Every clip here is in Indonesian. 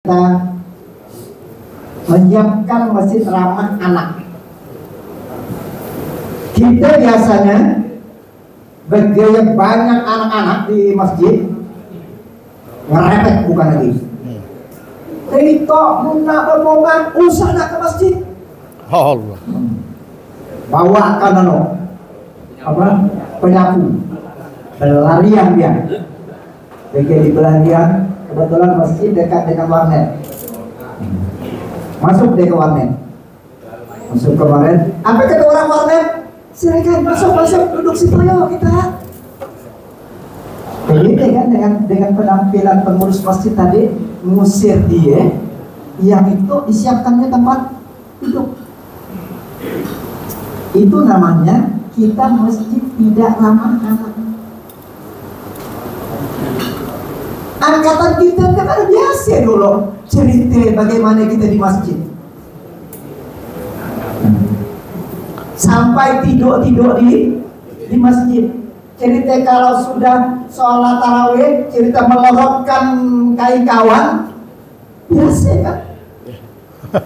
kita menyiapkan masjid ramah anak. Kita biasanya bergaya banyak anak-anak di masjid, ngerepet bukan lagi. Rito, Muna, Berbongan, usah nak ke masjid. Allah. Bawakan penyapu, berlarian dia. Di berlarian, kebetulan masjid dekat dengan warnet. Masuk dia ke warnet. Masuk ke warnet. Apa kata orang warnet? Silakan masuk, duduk situ yuk kita. Jadi kan dengan penampilan pengurus masjid tadi mengusir dia, yang itu disiapkannya tempat duduk. Itu namanya kita masjid tidak ramah anak. Angkatan kita kan ada biasa dulu cerita bagaimana kita di masjid. Sampai tidur di masjid. Cerita kalau sudah sholat tarawih, cerita melorotkan kain kawan, biasa kan.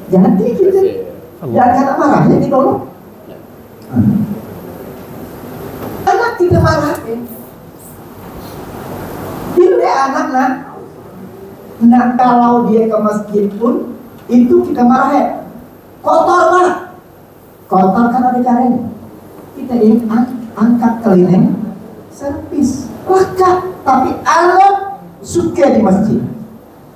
Jadi kita jangan kena marahnya di dulu. Anak kita marahin. Bila anak nak kalau dia ke masjid pun itu kita marahin. Kotor lah. Kotor kan ada caranya. Kita ini angkat kelineng, servis, laka. Tapi anak suka di masjid.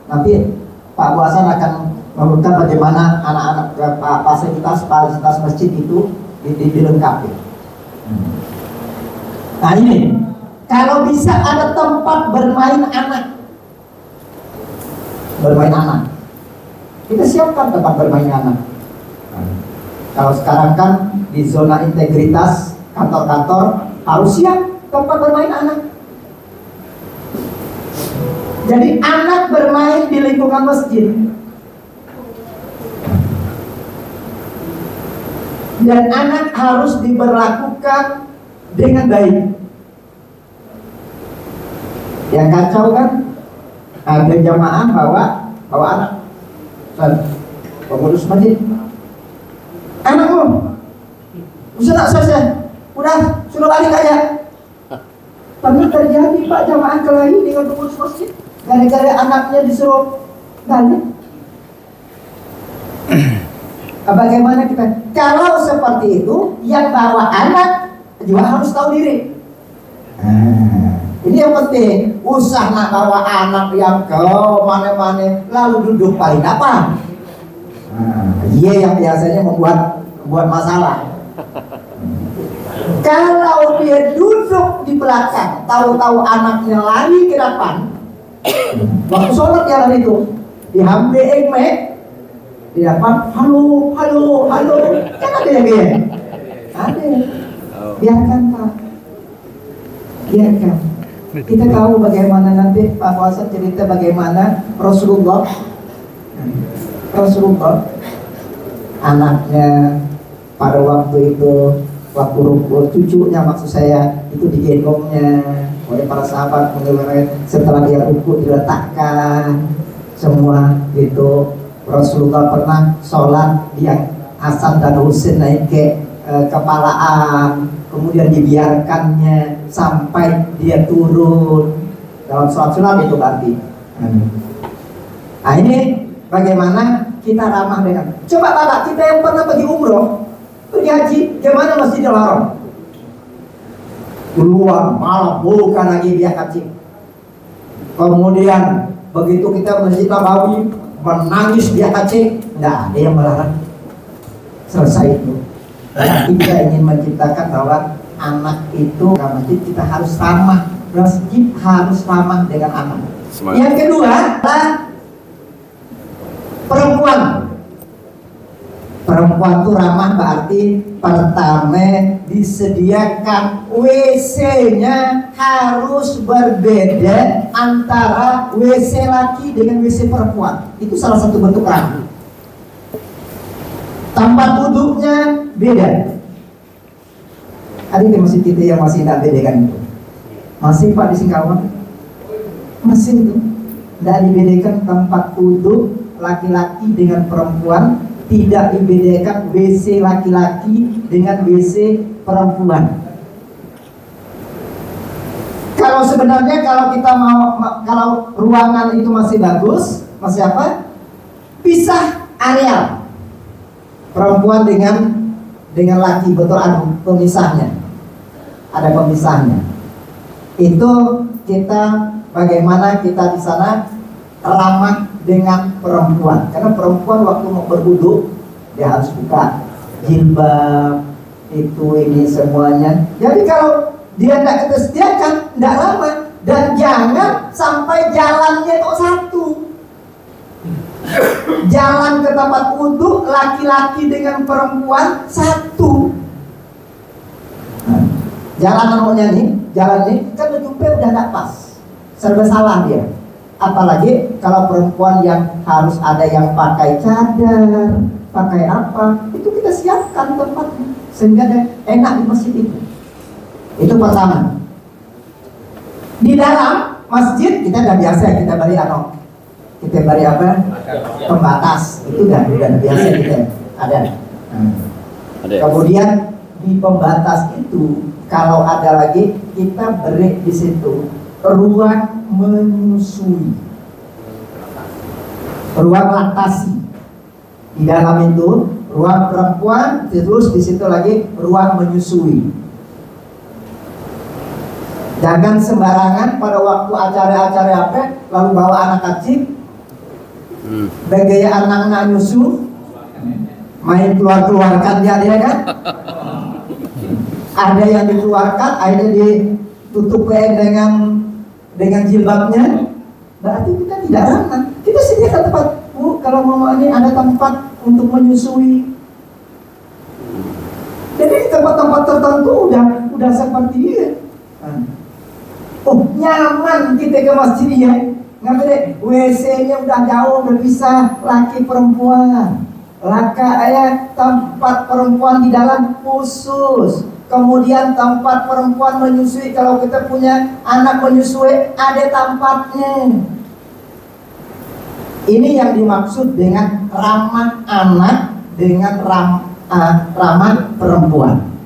Nanti Pak Bu Hasan akan memberikan bagaimana anak-anak fasilitas masjid itu dilengkapi. Nah ini, kalau bisa ada tempat bermain anak, kita siapkan tempat bermain anak. Kalau sekarang kan di zona integritas kantor-kantor harus siap tempat bermain anak. Jadi anak bermain di lingkungan masjid. Dan anak harus diberlakukan dengan baik. Yang kacau kan ada jamaah bawa anak, pengurus masjid. Anakmu udah sudah balik aja. Pernah terjadi Pak jamaah kelahi dengan pengurus masjid gara-gara anaknya disuruh balik. Bagaimana kita? Kalau seperti itu, yang bawa anak juga harus tahu diri. Ini yang penting. Usah nak bawa anak yang ke mana-mana lalu duduk paling apa? Iya yang biasanya membuat masalah. Kalau dia duduk di belakang, tahu-tahu anaknya lari ke depan, waktu sholat dia lari itu, diambil di depan, halo, kan ada yang dia, ada, biarkan Pak, biarkan. Kita tahu bagaimana nanti Pak Hasan cerita bagaimana Rasulullah anaknya pada waktu itu, waktu rukun, cucunya maksud saya itu digendongnya oleh para sahabat, setelah dia rukun diletakkan semua gitu. Rasulullah pernah sholat yang Hasan dan Husain naik ke kepalaan, kemudian dibiarkannya sampai dia turun dalam sholat itu berarti. Nah ini bagaimana kita ramah dengan. Coba Bapak, kita yang pernah pergi umroh, pergi haji, gimana Masjidil Haram? Keluar malam bukan lagi dia haji. Kemudian begitu kita Masjid Nabawi menangis dia haji, enggak ada yang melarang. Selesai itu. Kita ingin menciptakan bahwa anak itu masjid kita harus ramah, masjid harus ramah dengan anak. Yang kedua adalah perempuan itu ramah berarti pertama disediakan WC-nya harus berbeda antara WC laki dengan WC perempuan. Itu salah satu bentuk ramah. Tempat duduknya beda. Ada di masjid kita yang masih tidak bedakan itu. Masih Pak di Singkawang? Masih itu. Tidak dibedakan tempat duduk laki-laki dengan perempuan, tidak dibedakan WC laki-laki dengan WC perempuan. Kalau sebenarnya kalau kita kalau ruangan itu masih bagus, masih apa? Pisah area perempuan dengan laki, betul, ada pemisahnya, ada pemisahnya. Itu kita bagaimana kita di sana ramah dengan perempuan, karena perempuan waktu mau berwudu dia harus buka jilbab, itu ini semuanya. Jadi kalau dia tidak kita sediakan, tidak ramah. Dan jangan sampai jalannya itu satu. Jalan ke tempat wudhu laki-laki dengan perempuan satu. Jalan namanya nih, jalan ini kan ujungnya udah tidak pas, serba salah dia. Apalagi kalau perempuan yang harus ada yang pakai cadar, pakai apa, itu kita siapkan tempatnya sehingga dia enak di masjid itu. Itu pertama. Di dalam masjid kita udah biasa, kita beri kita beri apa? Pembatas. Itu udah biasa kita ada. Kemudian di pembatas itu kalau ada lagi kita beri di situ ruang menyusui, ruang laktasi. Di dalam itu ruang perempuan, terus di situ lagi ruang menyusui. Jangan sembarangan pada waktu acara-acara apa lalu bawa anak kecil, begaya anak-anak nyusu, main keluarkan dia kan? Ada yang dikeluarkan, akhirnya ditutupin dengan jilbabnya. Berarti kita tidak ramah. Kita sediakan tempat, Bu, kalau mau ini ada tempat untuk menyusui. Jadi di tempat-tempat tertentu udah seperti ini. Oh, nyaman kita ke masjid ya. Nggak WC-nya udah jauh, udah bisa laki perempuan. Tempat perempuan di dalam khusus. Kemudian tempat perempuan menyusui, kalau kita punya anak menyusui ada tempatnya. Ini yang dimaksud dengan ramah anak dengan ramah perempuan.